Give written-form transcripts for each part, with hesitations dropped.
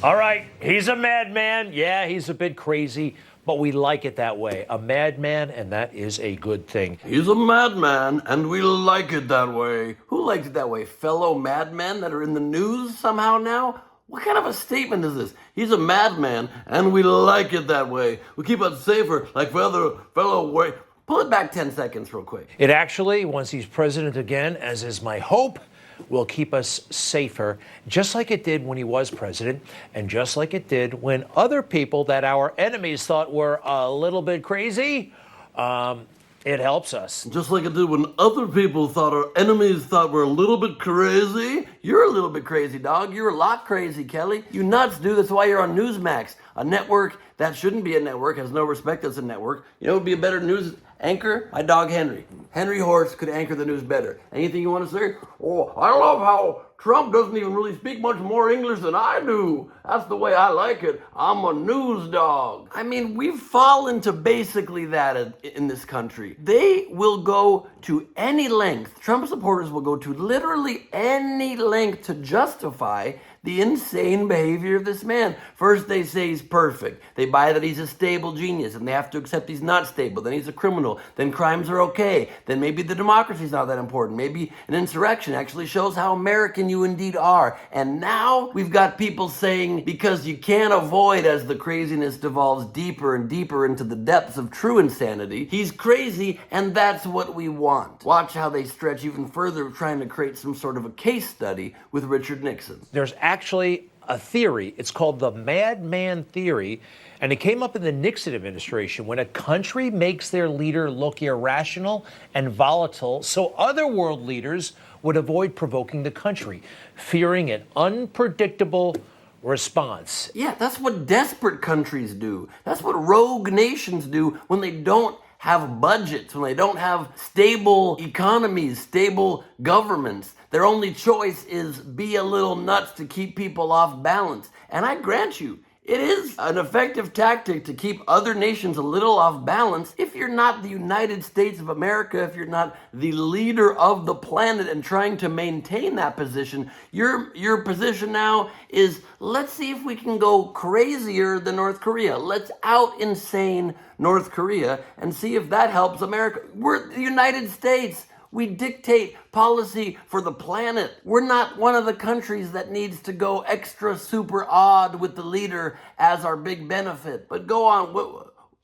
All right, he's a madman. Yeah, he's a bit crazy, but we like it that way. A madman, and that is a good thing. He's a madman, and we like it that way. Who likes it that way? Fellow madmen that are in the news somehow now? What kind of a statement is this? He's a madman, and we like it that way. We keep us safer, like fellow way. Pull it back 10 seconds real quick. It actually, once he's president again, as is my hope, will keep us safer, just like it did when he was president, and just like it did when other people that our enemies thought were a little bit crazy, it helps us. Just like it did when other people thought our enemies thought we're a little bit crazy. You're a little bit crazy, dog. You're a lot crazy, Kelly. You nuts, dude. That's why you're on Newsmax, a network that shouldn't be a network, has no respect as a network. You know what would be a better news anchor? My dog, Henry. Henry Horse could anchor the news better. Anything you want to say? Oh, I love how Trump doesn't even really speak much more English than I do. That's the way I like it. I'm a news dog. I mean, we've fallen to basically that in this country. They will go to any length. Trump supporters will go to literally any length to justify the insane behavior of this man. First, they say he's perfect. They buy that he's a stable genius, and they have to accept he's not stable. Then he's a criminal. Then crimes are okay. Then maybe the democracy's not that important. Maybe an insurrection actually shows how American you indeed are. And now we've got people saying, because you can't avoid as the craziness devolves deeper and deeper into the depths of true insanity, he's crazy, and that's what we want. Watch how they stretch even further, trying to create some sort of a case study with Richard Nixon. There's actually a theory. It's called the madman theory, and it came up in the Nixon administration when a country makes their leader look irrational and volatile, so other world leaders would avoid provoking the country, fearing an unpredictable response. Yeah, that's what desperate countries do. That's what rogue nations do when they don't have budgets, when they don't have stable economies, stable governments. Their only choice is be a little nuts to keep people off balance. And I grant you, it is an effective tactic to keep other nations a little off balance. If you're not the United States of America, if you're not the leader of the planet and trying to maintain that position, your position now is, let's see if we can go crazier than North Korea. Let's out insane North Korea and see if that helps America. We're the United States. We dictate policy for the planet. We're not one of the countries that needs to go extra super odd with the leader as our big benefit. But go on,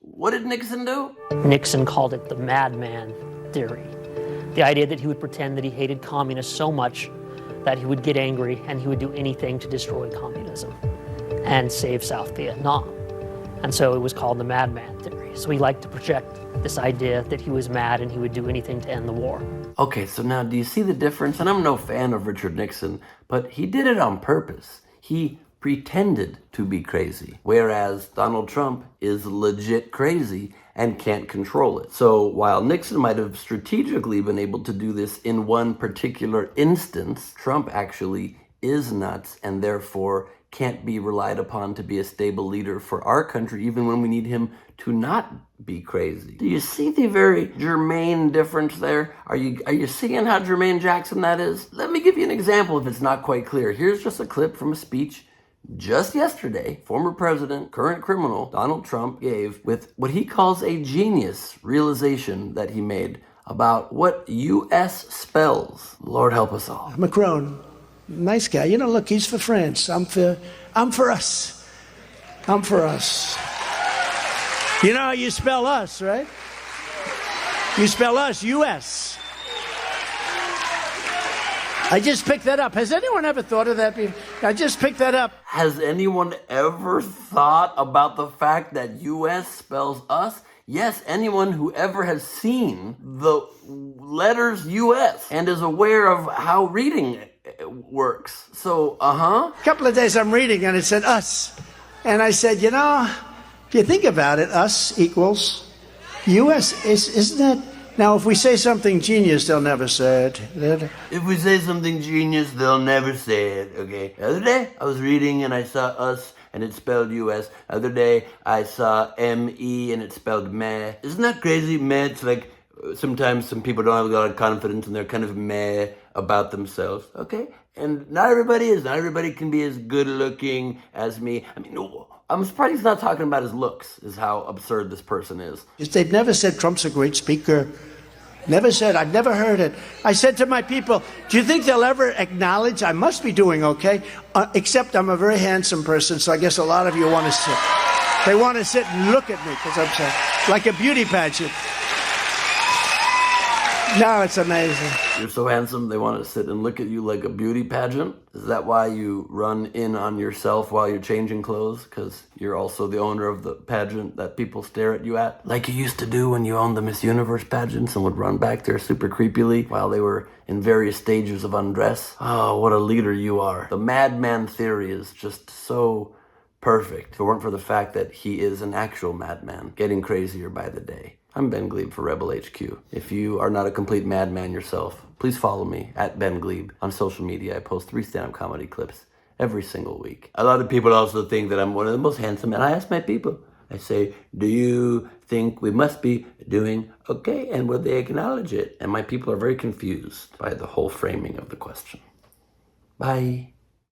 what did Nixon do? Nixon called it the madman theory. The idea that he would pretend that he hated communists so much that he would get angry and he would do anything to destroy communism and save South Vietnam. And so it was called the madman theory. So he liked to project this idea that he was mad and he would do anything to end the war. Okay, so now do you see the difference? And I'm no fan of Richard Nixon, but he did it on purpose. He pretended to be crazy, whereas Donald Trump is legit crazy and can't control it. So while Nixon might have strategically been able to do this in one particular instance, Trump actually is nuts and therefore can't be relied upon to be a stable leader for our country, even when we need him to not be crazy. Do you see the very germane difference there? Are you seeing how Jermaine Jackson that is? Let me give you an example if it's not quite clear. Here's just a clip from a speech just yesterday, former president, current criminal, Donald Trump gave with what he calls a genius realization that he made about what U.S. spells. Lord help us all. Macron, nice guy. You know, look, he's for France. I'm for us. I'm for us. You know how you spell us, right? You spell us, U.S. I just picked that up. Has anyone ever thought of that before? I just picked that up. Has anyone ever thought about the fact that U.S. spells us? Yes, anyone who ever has seen the letters U.S. and is aware of how reading works. So, A couple of days I'm reading and it said us. And I said, you know, if you think about it, us equals U.S. Isn't that? Now, if we say something genius, they'll never say it. If we say something genius, they'll never say it, okay? The other day, I was reading and I saw us and it spelled U.S. The other day, I saw M-E and it spelled meh. Isn't that crazy? Meh, it's like sometimes some people don't have a lot of confidence and they're kind of meh about themselves, okay? And not everybody is. Not everybody can be as good looking as me. I mean, no, I'm surprised he's not talking about his looks, is how absurd this person is. They've never said Trump's a great speaker. Never said. I've never heard it. I said to my people, do you think they'll ever acknowledge I must be doing okay? Except I'm a very handsome person, so I guess a lot of you want to sit. They want to sit and look at me because I'm so, like a beauty pageant. No, it's amazing. You're so handsome, they want to sit and look at you like a beauty pageant? Is that why you run in on yourself while you're changing clothes? Because you're also the owner of the pageant that people stare at you at? Like you used to do when you owned the Miss Universe pageants and would run back there super creepily while they were in various stages of undress? Oh, what a leader you are. The madman theory is just so perfect. If it weren't for the fact that he is an actual madman, getting crazier by the day. I'm Ben Gleib for Rebel HQ. If you are not a complete madman yourself, please follow me at Ben Gleib on social media. I post 3 stand-up comedy clips every single week. A lot of people also think that I'm one of the most handsome, and I ask my people, I say, do you think we must be doing okay? And will they acknowledge it? And my people are very confused by the whole framing of the question. Bye.